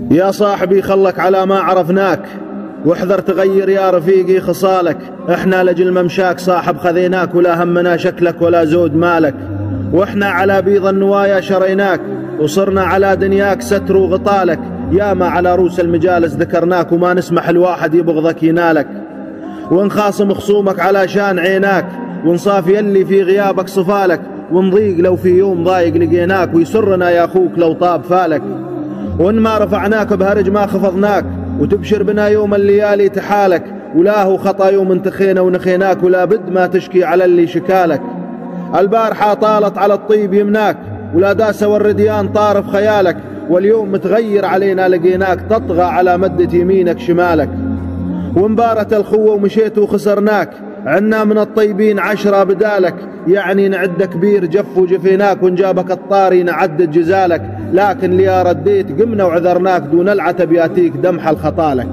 يا صاحبي خلك على ما عرفناك، واحذر تغير يا رفيقي خصالك. احنا لجل ممشاك صاحب خذيناك، ولا همنا شكلك ولا زود مالك. واحنا على بيض النوايا شريناك، وصرنا على دنياك ستر وغطالك. يا ما على روس المجالس ذكرناك، وما نسمح الواحد يبغضك ينالك. ونخاصم خصومك علشان عيناك، ونصافي اللي في غيابك صفالك. ونضيق لو في يوم ضايق لقيناك، ويسرنا يا أخوك لو طاب فالك. وإن ما رفعناك بهرج ما خفضناك، وتبشر بنا يوم الليالي تحالك. ولا هو خطأ يوم انتخينا ونخيناك، ولا بد ما تشكي على اللي شكالك. البارحة طالت على الطيب يمناك، ولا داس والرديان طارف خيالك. واليوم متغير علينا لقيناك، تطغى على مدة يمينك شمالك. وانبارت الخوة ومشيت وخسرناك، عنا من الطيبين 10 بدالك. يعني نعد كبير جف وجفيناك، ونجابك الطاري نعدد جزالك. لكن ليا رديت قمنا وعذرناك، دون العتب ياتيك دمح الخطالك.